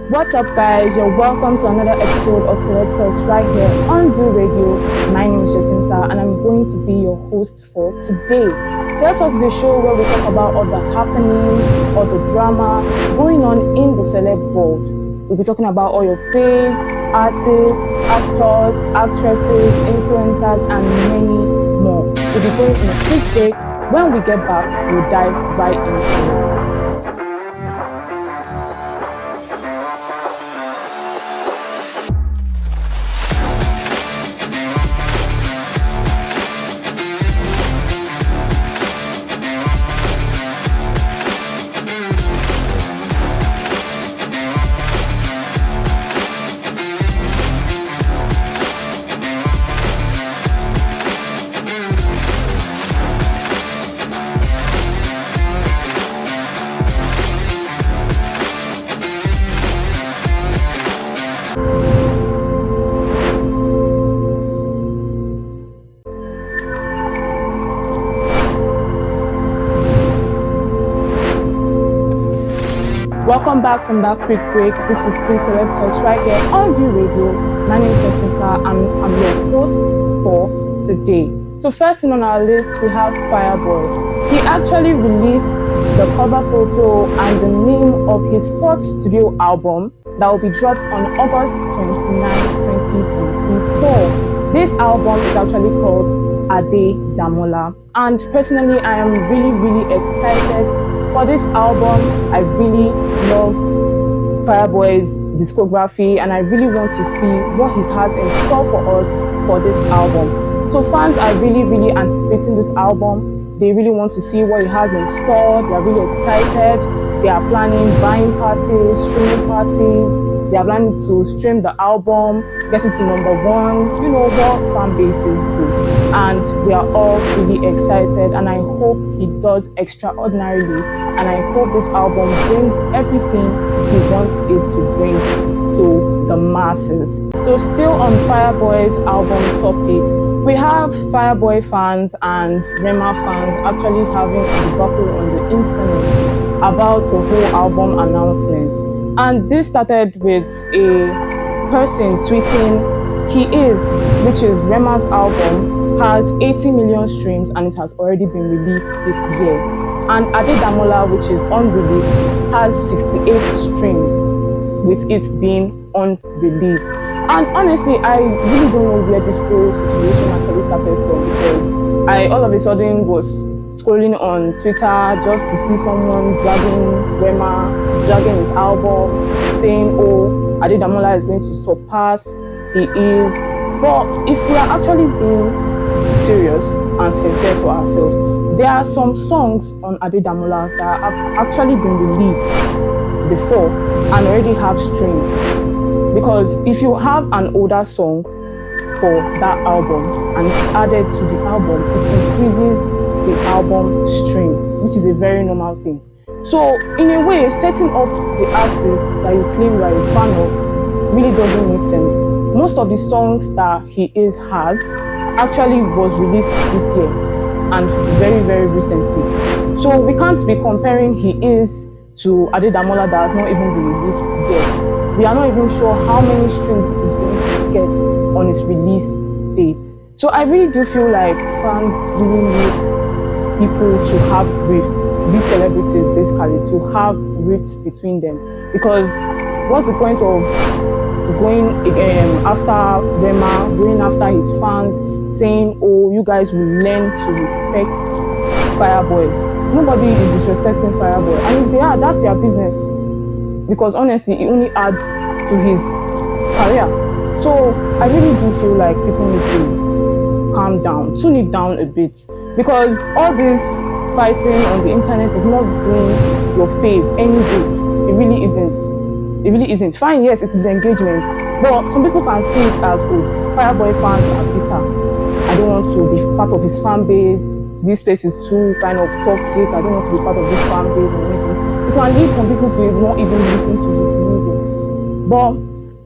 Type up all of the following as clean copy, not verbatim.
What's up, guys? You're welcome to another episode of Celeb Talkz right here on Blue Radio. My name is Jecinta and I'm going to be your host for today. Celeb Talkz is a show where we talk about all the happenings, all the drama going on in the celeb world. We'll be talking about all your faves, artists, actors, actresses, influencers, and many more. We'll be going on a quick break. When we get back, we'll dive right into it. Welcome back from that quick break. This is still Celeb Talkz right here on Blue Radio. My name is Jecinta. I'm your host for today. So first thing on our list, we have Fireboy. He actually released the cover photo and the name of his fourth studio album that will be dropped on August 29, 2024. This album is actually called Ade Damola. And personally, I am really excited for this album. I really love Fireboy's discography and I really want to see what he has in store for us for this album. So fans are really anticipating this album. They really want to see what he has in store. They are really excited. They are planning buying parties, streaming parties. They are planning to stream the album, get it to #1, you know what fan bases do. And we are all really excited and I hope he does extraordinarily and I hope this album brings everything he wants it to bring to the masses. So still on Fireboy's album topic, we have Fireboy fans and Rema fans actually having a debacle on the internet about the whole album announcement. And this started with a person tweeting, which is Rema's album, has 80 million streams and it has already been released this year. And Ade Damola, which is unreleased, has 68 streams with it being unreleased. And honestly, I really don't know where this whole situation actually started from because I all of a sudden was scrolling on Twitter just to see someone dragging his album, saying, oh, Ade Damola is going to surpass he is. But if we are actually being serious and sincere to ourselves, there are some songs on Ade Damola that have actually been released before and already have streams. Because if you have an older song for that album and it's added to the album, it increases the album streams, which is a very normal thing. So in a way, setting up the artist that you claim you are a fan of really doesn't make sense. Most of the songs that he has actually was released this year and very recently. So we can't be comparing he to Ade Damola that has not even been released yet. We are not even sure how many streams it is going to get on its release date. So I really do feel like fans really need people to have rifts, these celebrities basically, to have rifts between them. Because what's the point of going after Rema, going after his fans, saying, oh, you guys will learn to respect Fireboy. Nobody is disrespecting Fireboy. And if they are, that's their business. Because honestly, it only adds to his career. So I really do feel like people need to calm down, tune it down a bit. Because all this fighting on the internet is not doing your fave any good. It really isn't. It really isn't. Fine, yes, it is engagement. But some people can see it as, oh, Fireboy fans are bitter. I don't want to be part of his fan base. This place is too kind of toxic. I don't want to be part of this fan base or anything. It can lead some people to not even listen to his music. But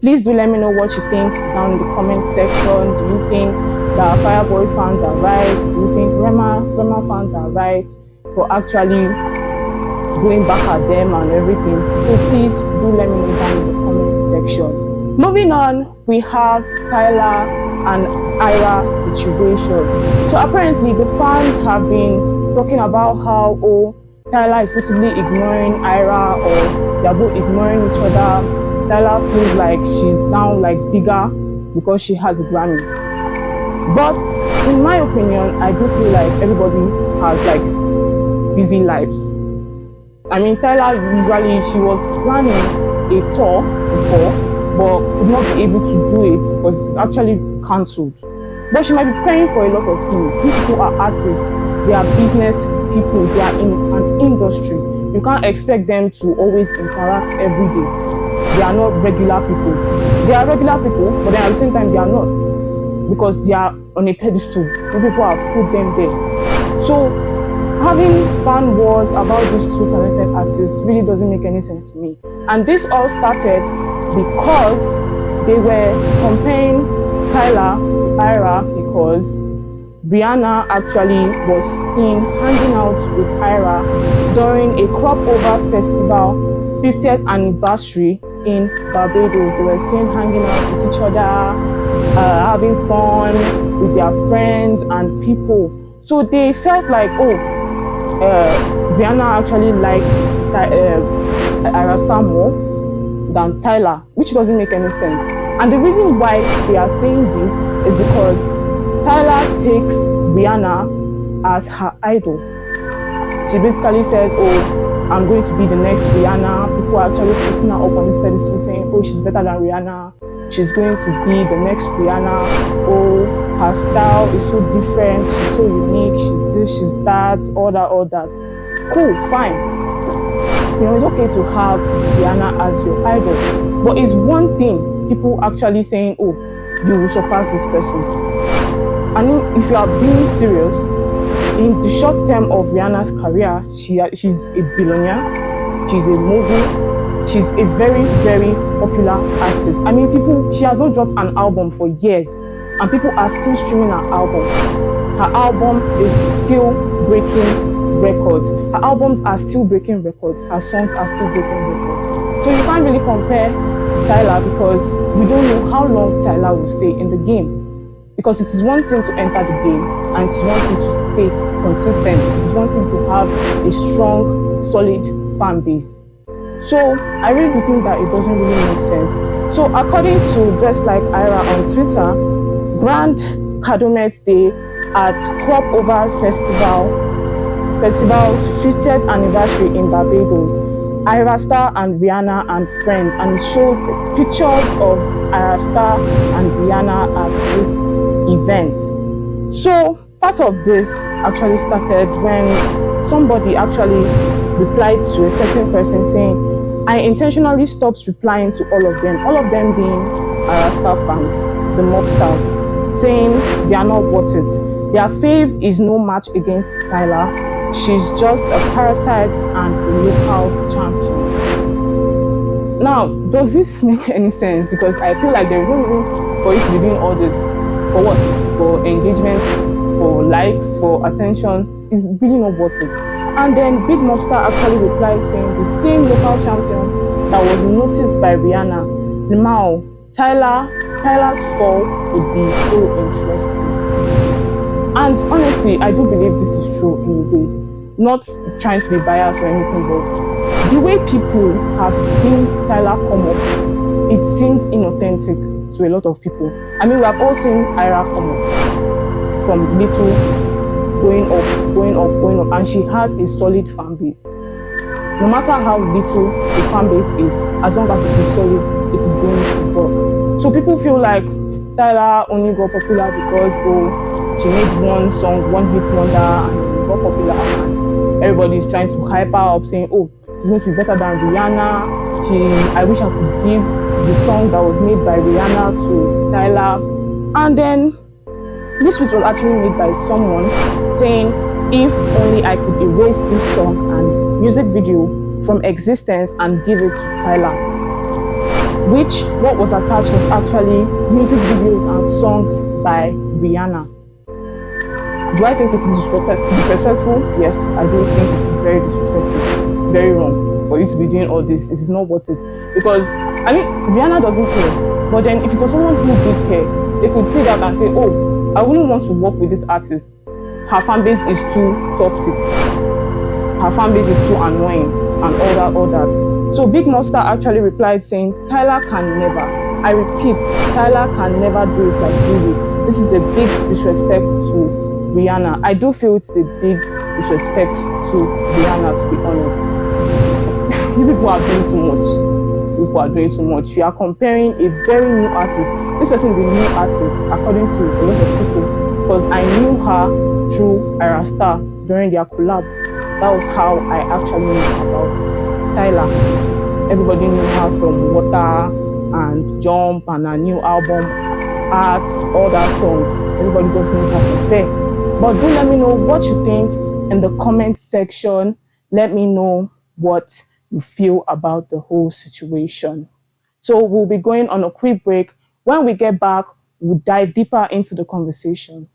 please do let me know what you think down in the comment section. Do you think that Fireboy fans are right? Do you think Rema fans are right for actually going back at them and everything? So please do let me know down in the comment section. Moving on, we have Tyler and Ira situation. So apparently the fans have been talking about how Tyler is possibly ignoring Ira, or they're both ignoring each other. Tyler feels like she's now like bigger because she has a Grammy. But in my opinion, I do feel like everybody has like busy lives. I mean, Tyler usually, she was planning a tour before, but could not be able to do it because it was actually cancelled. But she might be paying for a lot of things. These people are artists, they are business people, they are in an industry. You can't expect them to always interact every day. They are not regular people. They are regular people, but then at the same time they are not, because they are on a pedestal. Many people have put them there. So having fan wars about these two talented artists really doesn't make any sense to me. And this all started because they were comparing Tyler to Ira, because Rihanna actually was seen hanging out with Ira during a crop over festival 50th anniversary in Barbados. They were seen hanging out with each other, having fun with their friends and people. So they felt like, Rihanna actually likes Ira Star more than Tyler, which doesn't make any sense. And the reason why they are saying this is because Tyler takes Rihanna as her idol. She basically says, I'm going to be the next Rihanna. People are actually putting her up on this pedestal saying, she's better than Rihanna. She's going to be the next Rihanna. Her style is so different. She's so unique. She's this, she's that, all that. Cool, fine. It's okay to have Rihanna as your idol. But it's one thing, people actually saying, you will surpass this person. I mean, if you are being serious, in the short term of Rihanna's career, she's a billionaire, she's a mogul, she's a very, very popular artist. I mean, she has not dropped an album for years, and people are still streaming her album. Her album is still breaking records. Her albums are still breaking records. Her songs are still breaking records. So you can't really compare Tyler, because we don't know how long Tyler will stay in the game. Because it is one thing to enter the game, and it's one thing to stay consistent. It's one thing to have a strong, solid fan base. So I really do think that it doesn't really make sense. So according to Just Like Ira on Twitter, Grand Calumet Day at Crop Over Festival's 50th anniversary in Barbados, Ira Star and Rihanna and friends, and it shows pictures of Ira Star and Rihanna at this event. So part of this actually started when somebody actually replied to a certain person saying, I intentionally stopped replying to all of them being Ira Star fans, the mobsters, saying they are not worth it. Their fave is no match against Tyler. She's just a parasite and a local champion. Now, does this make any sense? Because I feel like there is no reason for you to be doing all this. For what? For engagement, for likes, for attention. It's really not worth it. And then Big Mobster actually replied saying the same local champion that was noticed by Rihanna. Now, Tyler's fall would be so interesting. And honestly, I do believe this is true in a way. Not trying to be biased or anything, but the way people have seen Tyler come up, it seems inauthentic to a lot of people. I mean, we have all seen Ira come up from little, going up, and she has a solid fan base. No matter how little the fan base is, as long as it is solid, it is going to work. So people feel like Tyler only got popular because she made one song, one hit wonder, and got popular. And everybody is trying to hype her up, saying, she's going to be better than Rihanna. I wish I could give the song that was made by Rihanna to Tyler. And then this tweet was actually made by someone saying, if only I could erase this song and music video from existence and give it to Tyler. Which, what was attached was actually music videos and songs by Rihanna. Do I think it is disrespectful? Yes, I do think it is very disrespectful. Very wrong for you to be doing all this. It is not worth it. Because I mean, Rihanna doesn't care. But then if it was someone who did care, they could see that and say, oh, I wouldn't want to work with this artist. Her fan base is too toxic. Her fan base is too annoying and all that. So Big Monster actually replied saying, Tyler can never. I repeat, Tyler can never do it like you did. This is a big disrespect to Rihanna. I do feel it's a big disrespect to Rihanna, to be honest. You people are doing too much. People are doing too much. You are comparing a very new artist. This person is a new artist, according to a lot of people. Because I knew her through Ira Star during their collab. That was how I actually knew about Tyler. Everybody knew her from Water and Jump and her new album, Art, all that songs. Everybody just knew her from there. But do let me know what you think in the comment section. Let me know what you feel about the whole situation. So we'll be going on a quick break. When we get back, we'll dive deeper into the conversation.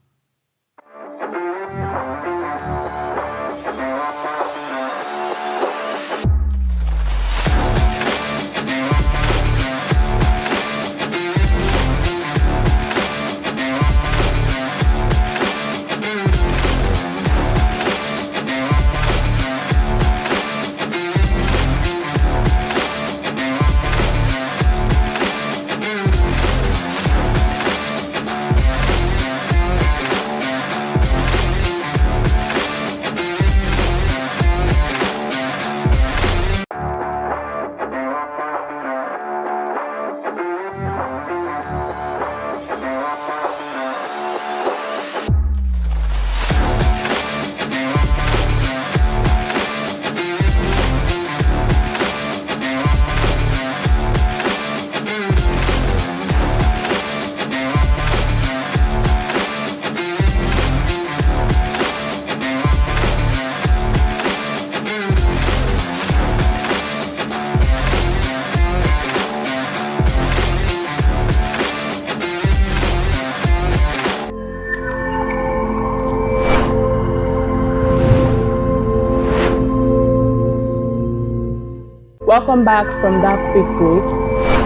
Welcome back from that quick break.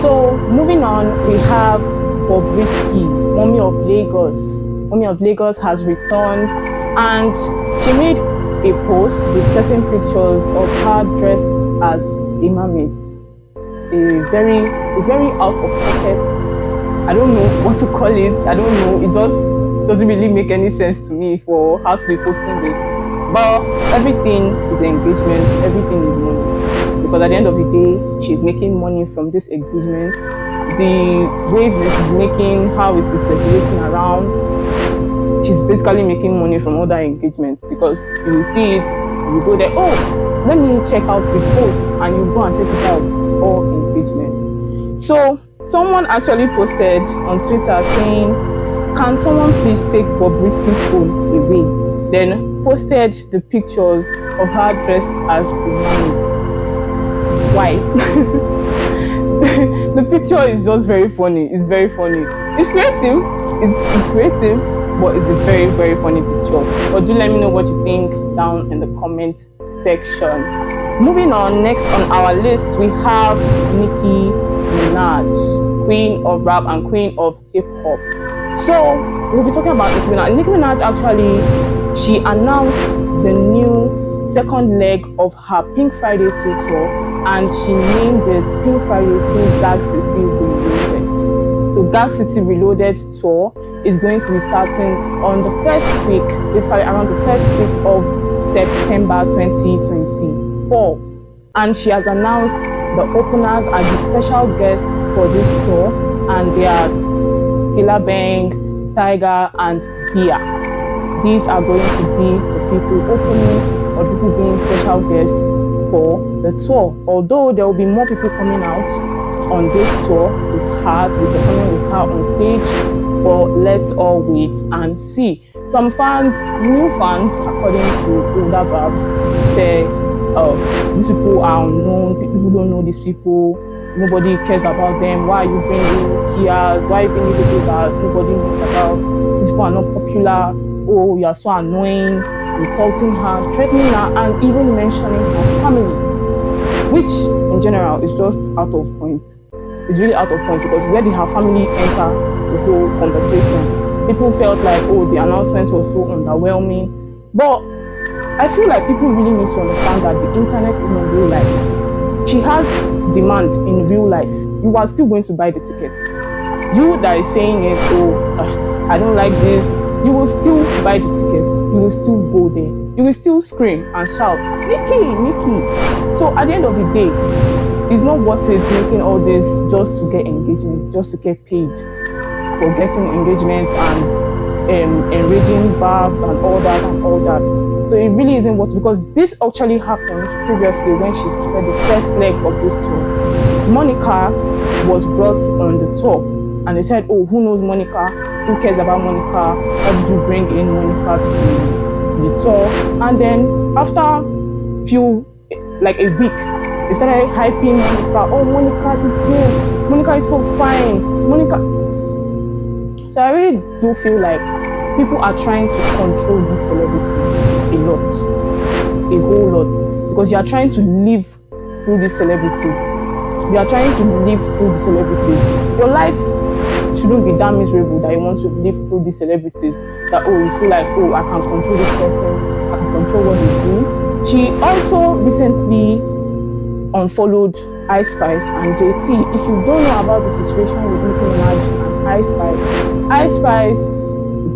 So moving on, we have Bobrisky, Mommy of Lagos. Mommy of Lagos has returned and she made a post with certain pictures of her dressed as a mermaid. A very out of pocket. I don't know what to call it. I don't know. It just doesn't really make any sense to me for her to be posting this. But everything is engagement. Everything is money. Because at the end of the day, she's making money from this engagement. The waves that she's making, how it is circulating around, she's basically making money from all that engagement. Because you will see it, you go there, oh, let me check out the post, and you go and check it out, all engagement. So someone actually posted on Twitter saying, can someone please take Bobrisky's phone away? Then posted the pictures of her dressed as a mermaid. Why? The picture is just very funny. It's very funny. It's creative. It's creative, but it's a very funny picture. But do let me know what you think down in the comment section. Moving on, next on our list we have Nicki Minaj, queen of rap and queen of hip hop. So we'll be talking about Nicki Minaj. Nicki Minaj actually, she announced the new second leg of her Pink Friday 2 tour, and she named it Pink Friday 2 Gag City Reloaded. So Gag City Reloaded tour is going to be starting on the first week, basically around the first week of September 2024. And she has announced the openers as the special guests for this tour, and they are Skilla Bang, Tiger, and Bia. These are going to be the people opening or people being special guests for the tour. Although there will be more people coming out on this tour with her, to be performing with her on stage, but let's all wait and see. Some fans, new fans, according to older babs, say these people are unknown, people don't know these people, nobody cares about them, why are you bringing Kias, why are you bringing people that nobody knows about, these people are not popular, oh, you are so annoying, insulting her, threatening her, and even mentioning her family, which in general is just out of point. is really out of point, because where did her family enter the whole conversation? People felt like, oh, the announcement was so underwhelming. But I feel like people really need to understand that the internet is not real life. She has demand in real life. You are still going to buy the ticket. You that is saying it, oh, I don't like this, you will still buy the ticket. You will still go there. You will still scream and shout, Nikki, Nikki. So at the end of the day, it's not worth it making all this just to get engagements, just to get paid for getting engagement and enraging barbs and all that and all that. So it really isn't worth it, because this actually happened previously when she started the first leg of this tour. Monica was brought on the tour, and they said, oh, who knows Monica? Who cares about Monica? Why did you bring in Monica to the tour? And then after like a week, they started hyping Monica. Oh, Monica is good. Monica is so fine. Monica. So I really do feel like people are trying to control these celebrities a lot, a whole lot, because you are trying to live through these celebrities. You are trying to live through the celebrities. Your life shouldn't be that miserable that you want to live through these celebrities. That, oh, you feel like, oh, I can control this person, I can control what they do. She also recently unfollowed Ice Spice and JT. If you don't know about the situation with Nicki Minaj and Ice Spice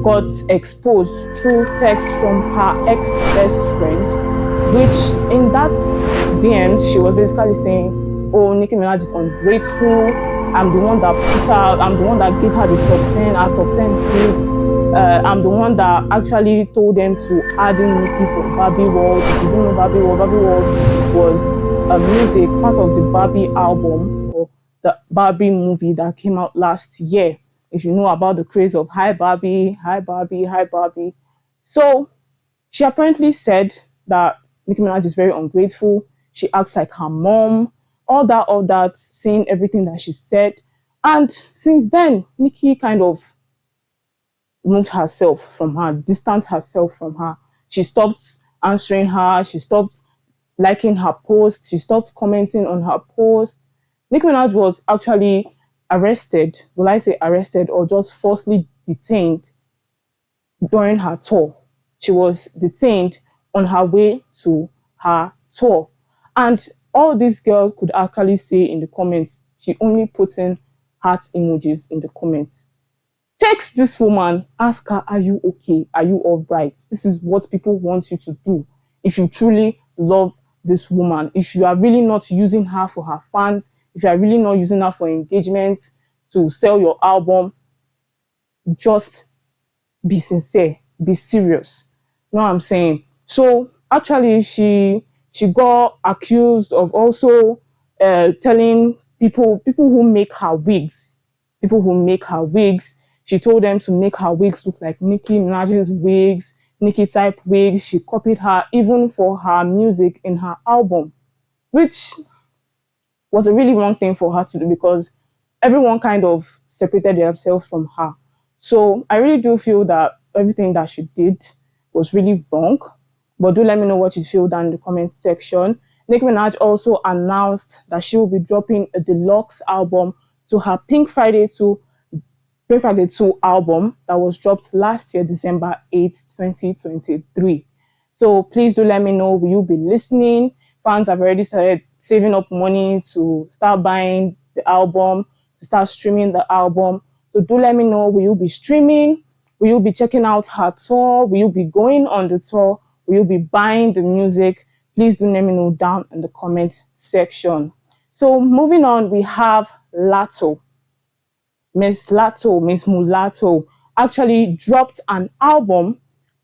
got exposed through text from her ex-best friend, which in that DM she was basically saying, oh, Nicki Minaj is ungrateful, I'm the one that put her, I'm the one that gave her the top 10, our top 10 hit. I'm the one that actually told them to add in Nicki for Barbie World. If you don't know Barbie World was a music, part of the Barbie album, or the Barbie movie that came out last year. If you know about the craze of Hi Barbie, Hi Barbie, Hi Barbie. So she apparently said that Nicki Minaj is very ungrateful. She acts like her mom, all that, saying everything that she said. And since then, Nicki kind of removed herself from her, distanced herself from her. She stopped answering her. She stopped liking her posts. She stopped commenting on her posts. Nicki Minaj was actually arrested. Will I say arrested, or just falsely detained during her tour? She was detained on her way to her tour. And all these girls could actually say in the comments, she only put in heart emojis in the comments. Text this woman, ask her, are you okay? Are you all right? This is what people want you to do. If you truly love this woman, if you are really not using her for her fans, if you are really not using her for engagement, to sell your album, just be sincere, be serious. You know what I'm saying? So actually, she got accused of also telling people who make her wigs, she told them to make her wigs look like Nicki Minaj's wigs, Nicki type wigs. She copied her even for her music in her album, which was a really wrong thing for her to do, because everyone kind of separated themselves from her. So I really do feel that everything that she did was really wrong. But do let me know what you feel down in the comment section. Nicki Minaj also announced that she will be dropping a deluxe album to her Pink Friday 2 album that was dropped last year, December 8th, 2023. So please do let me know, will you be listening? Fans have already started saving up money to start buying the album, to start streaming the album. So do let me know, will you be streaming? Will you be checking out her tour? Will you be going on the tour? Will you be buying the music? Please do let me know down in the comment section. So moving on, we have Lato. Miss Mulatto, actually dropped an album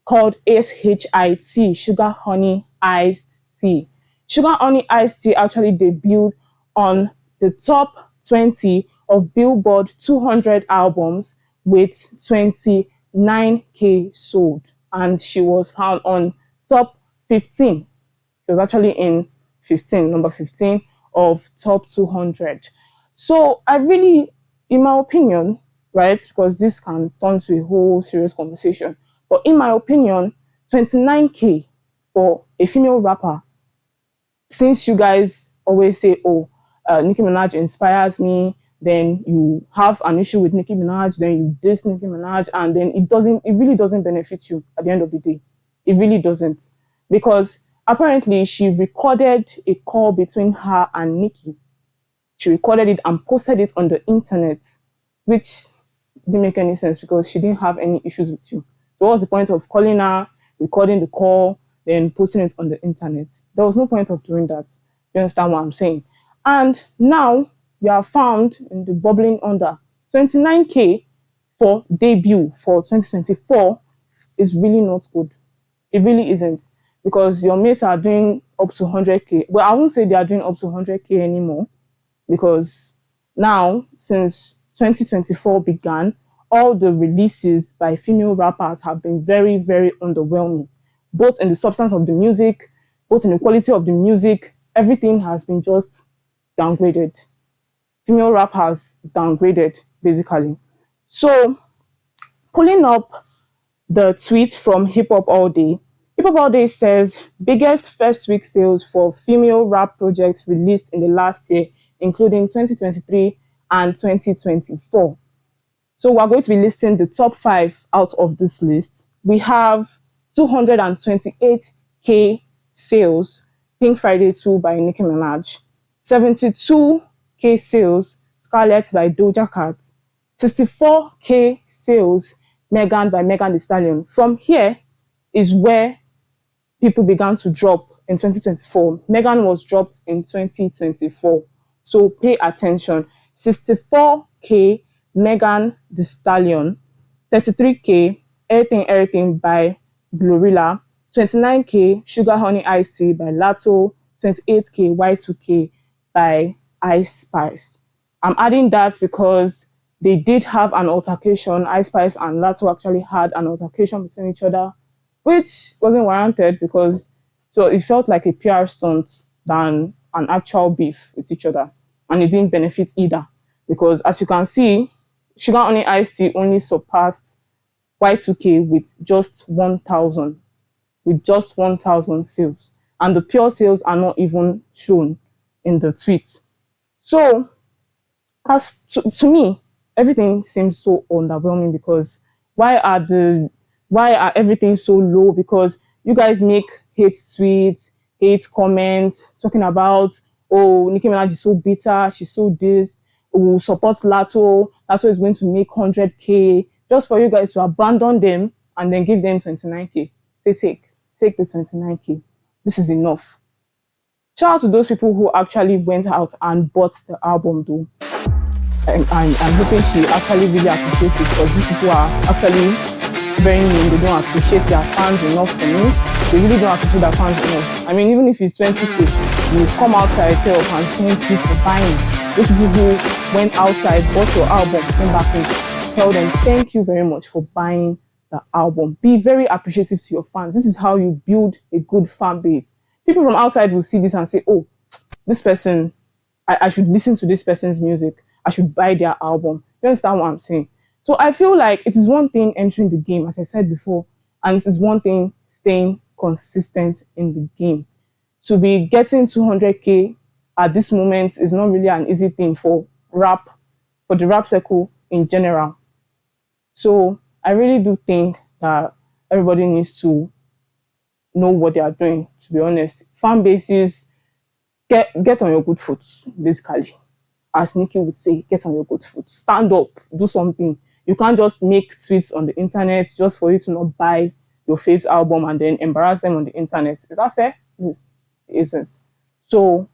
called SHIT, Sugar Honey Iced Tea. Sugar Honey Iced Tea actually debuted on the top 20 of Billboard 200 albums with 29K sold. And she was found on top 15. She was actually in number 15 of top 200. So I really, in my opinion, right, because this can turn to a whole serious conversation, but in my opinion, 29K for a female rapper, since you guys always say, oh, Nicki Minaj inspires me, then you have an issue with Nicki Minaj, then you diss Nicki Minaj, and then it really doesn't benefit you at the end of the day. It really doesn't. Because apparently she recorded a call between her and Nicki. She recorded it and posted it on the internet, which didn't make any sense because she didn't have any issues with you. So what was the point of calling her, recording the call, then posting it on the internet? There was no point of doing that. You understand what I'm saying? And now we are found in the bubbling under 29K for debut for 2024 is really not good. It really isn't, because your mates are doing up to 100K. Well, I won't say they are doing up to 100K anymore, because now, since 2024 began, all the releases by female rappers have been very, very underwhelming, both in the substance of the music, both in the quality of the music. Everything has been just downgraded. Female rappers downgraded, basically. So, pulling up the tweet from Hip Hop All Day. Hip Hop All Day says biggest first week sales for female rap projects released in the last year, including 2023 and 2024. So we're going to be listing the top 5 out of this list. We have 228K sales, Pink Friday 2 by Nicki Minaj, 72K sales, Scarlet by Doja Cat, 64K sales, Megan by Megan Thee Stallion. From here is where people began to drop in 2024. Megan was dropped in 2024. So pay attention. 64K, Megan Thee Stallion. 33K, Everything by Glorilla. 29K, Sugar Honey Iced Tea by Lato. 28K, Y2K by Ice Spice. I'm adding that because they did have an altercation. Ice Spice and Lato actually had an altercation between each other, which wasn't warranted, because so it felt like a PR stunt than an actual beef with each other. And it didn't benefit either, because as you can see, Sugar Honey Iced Tea only surpassed Y2K with just 1,000 sales. And the pure sales are not even shown in the tweet. So, as to me, everything seems so underwhelming, because why are everything so low? Because you guys make hate tweets, hate comments, talking about, oh, Nicki Minaj is so bitter, she's so this, oh, support Lato is going to make 100K, just for you guys to abandon them and then give them 29K. Say take the 29K. This is enough. Shout out to those people who actually went out and bought the album though. And I'm hoping she actually really appreciates it, because these people are actually very mean. They don't appreciate their fans enough for me. They really don't appreciate their fans enough. I mean, even if it's 20K, you come outside and thank you for buying. Those people who went outside, bought your album, came back and tell them thank you very much for buying the album. Be very appreciative to your fans. This is how you build a good fan base. People from outside will see this and say, oh, this person, I should listen to this person's music. I should buy their album. You understand what I'm saying? So I feel like it is one thing entering the game, as I said before, and it is one thing staying consistent in the game. To be getting 200K at this moment is not really an easy thing for the rap circle in general. So I really do think that everybody needs to know what they are doing, to be honest. Fan bases, get on your good foot, basically. As Nicki would say, get on your good foot. Stand up, do something. You can't just make tweets on the internet just for you to not buy your fave's album and then embarrass them on the internet. Is that fair? No, it isn't. So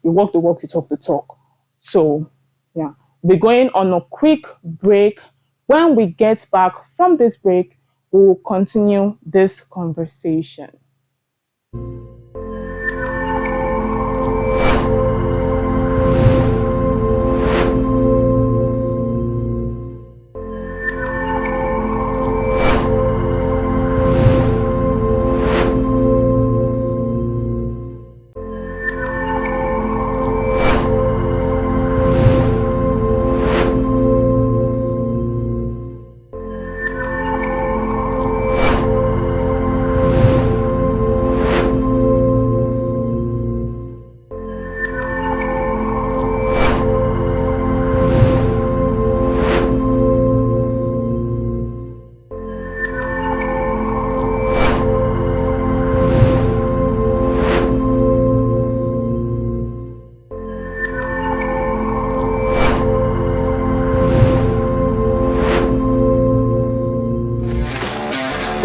you walk the walk, you talk the talk. So yeah, we're going on a quick break. When we get back from this break, we'll continue this conversation.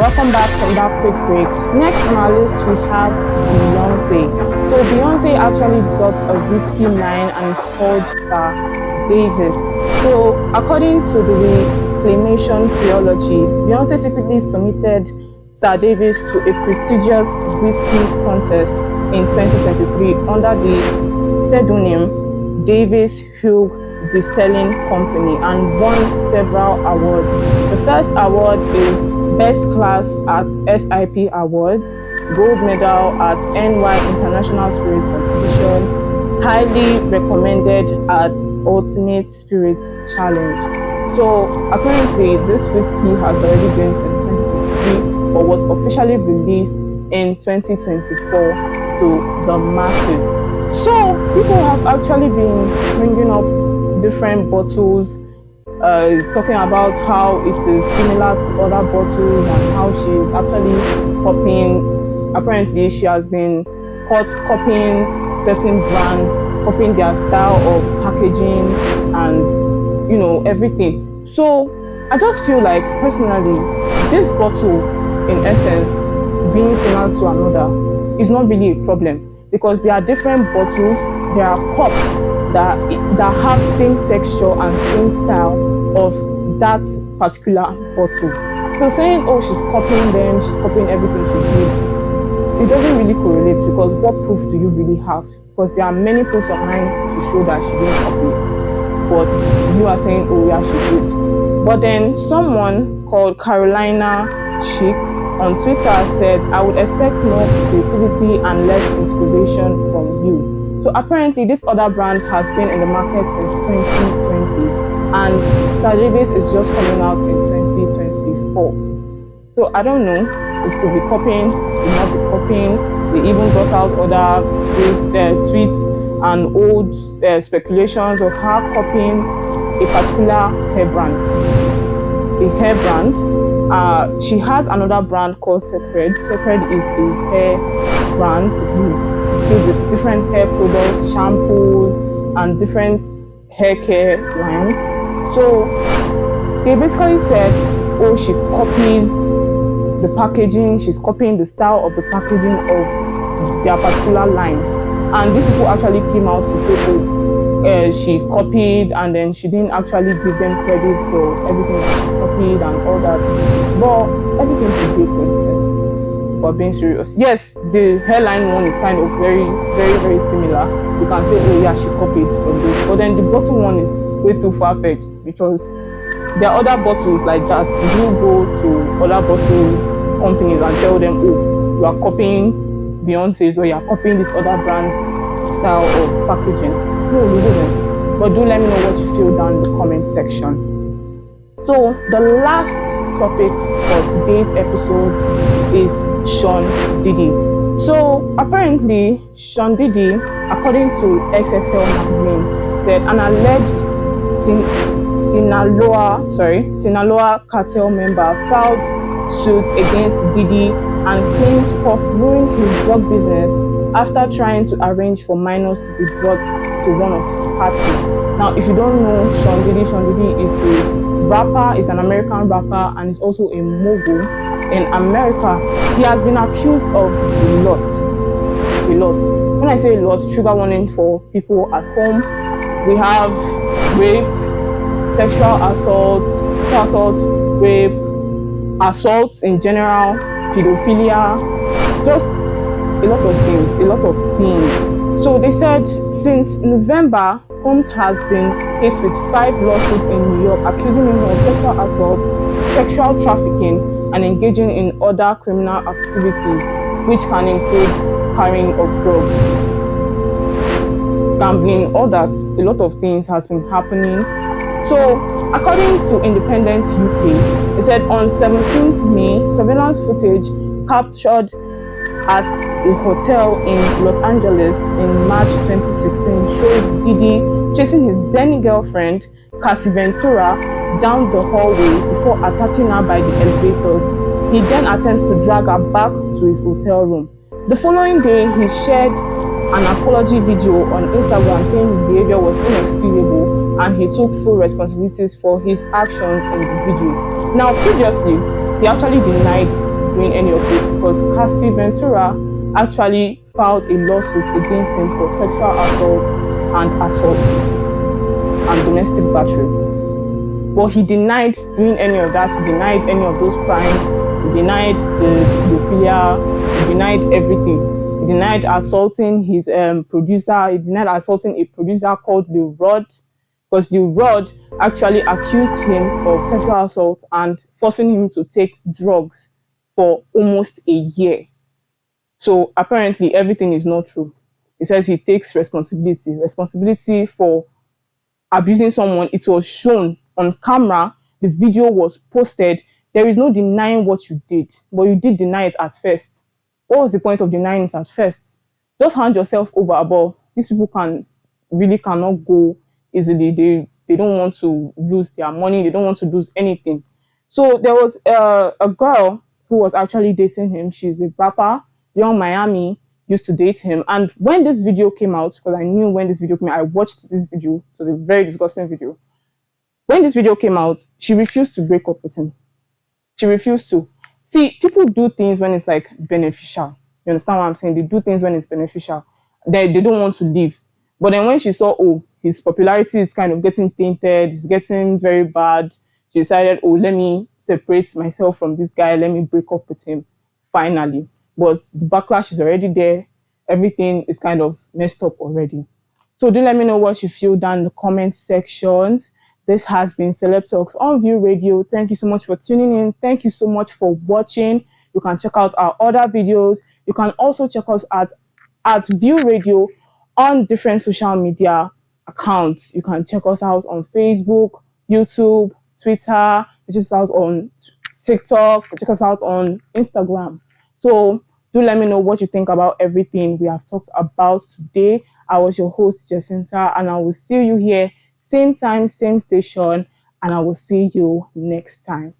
Welcome back from that quick break. Next on our list we have Beyonce. So Beyonce actually dropped a risky line and it's called Star Davis. So according to the Reclamation Trilogy, Beyonce secretly submitted Sir Davis to a prestigious whiskey contest in 2023 under the pseudonym Davis Hugh Distilling Company and won several awards. The first award is Best Class at SIP Awards, Gold Medal at NY International Spirits Competition, highly recommended at Ultimate Spirits Challenge. So apparently this whiskey has already been since 2023 but was officially released in 2024 to the masses. So people have actually been bringing up different bottles, talking about how it is similar to other bottles and how she is actually copying. Apparently she has been caught copying certain brands, copying their style of packaging and everything. So I just feel like personally this bottle in essence being similar to another is not really a problem, because there are different bottles, there are cups that have same texture and same style of that particular bottle. So saying, oh, she's copying them, she's copying everything she did, it doesn't really correlate, because what proof do you really have? Because there are many proofs online to show that she didn't copy it. But you are saying, oh yeah, she did. But then someone called Carolina Chic on Twitter said, I would expect more creativity and less inspiration from you. So apparently this other brand has been in the market since 2020 and Sir Davis is just coming out in 2024. So I don't know, it could be copying, it could not be copying. They even brought out other tweets and old speculations of her copying a particular hair brand. She has another brand called Sacred. Sacred is a hair brand filled with different hair products, shampoos, and different hair care lines. So they basically said, oh, she copies the packaging, she's copying the style of the packaging of their particular line. And these people actually came out to say, oh, she copied and then she didn't actually give them credit for everything that she copied and all that. But everything should be a coincidence, for being serious. Yes, the hairline one is kind of very, very, very similar. You can say, oh yeah, she copied from this. But then the bottle one is way too far-fetched, because there are other bottles like that. If you go to other bottle companies and tell them, oh, you are copying Beyonce's or you are copying this other brand style of packaging, no, you didn't. But do let me know what you feel down in the comment section. So the last topic for today's episode is Sean Diddy. So apparently Sean Diddy, according to XXL magazine, said an alleged Sinaloa cartel member filed suit against Diddy and claims Puff ruined his drug business after trying to arrange for minors to be brought to one of his parties. Now, if you don't know Sean Diddy is a rapper, is an American rapper, and is also a mogul in America. He has been accused of a lot. When I say a lot, trigger warning for people at home. We have rape, sexual assault, rape, assault in general, pedophilia, just a lot of things. So they said since November, Holmes has been hit with 5 lawsuits in New York accusing him of sexual assault, sexual trafficking, and engaging in other criminal activities, which can include carrying of drugs, gambling, all that. A lot of things has been happening. So according to Independent UK, it said on 17th May, surveillance footage captured at a hotel in Los Angeles in March 2016 showed Diddy chasing his then girlfriend, Cassie Ventura, down the hallway before attacking her by the elevators. He then attempts to drag her back to his hotel room. The following day, he shared an apology video on Instagram saying his behavior was inexcusable and he took full responsibilities for his actions in the video. Now, previously, he actually denied doing any of this because Cassie Ventura actually filed a lawsuit against him for sexual assault and domestic battery. But he denied doing any of that. He denied any of those crimes. He denied the pedophilia. He denied everything. He denied assaulting his producer. He denied assaulting a producer called Lil Rod, because Lil Rod actually accused him of sexual assault and forcing him to take drugs for almost a year. So apparently everything is not true. He says he takes responsibility for abusing someone. It was shown on camera. The video was posted. There is no denying what you did, but you did deny it at first. What was the point of denying it at first? Just hand yourself over. But these people cannot go easily. They don't want to lose their money. They don't want to lose anything. So there was a girl who was actually dating him. She's a rapper, Young Miami, used to date him. And when this video came out, because I knew when this video came out, I watched this video. It was a very disgusting video. When this video came out, she refused to break up with him. She refused to. See, people do things when it's like beneficial. You understand what I'm saying? They do things when it's beneficial. They don't want to leave. But then when she saw, oh, his popularity is kind of getting tainted, it's getting very bad, she decided, oh, let me separate myself from this guy, let me break up with him, finally. But the backlash is already there. Everything is kind of messed up already. So do let me know what you feel down in the comment sections. This has been Celeb Talks on View Radio. Thank you so much for tuning in. Thank you so much for watching. You can check out our other videos. You can also check us at View Radio on different social media accounts. You can check us out on Facebook, YouTube, Twitter. Check us out on TikTok. Check us out on Instagram. So do let me know what you think about everything we have talked about today. I was your host, Jecinta, and I will see you here same time, same station, and I will see you next time.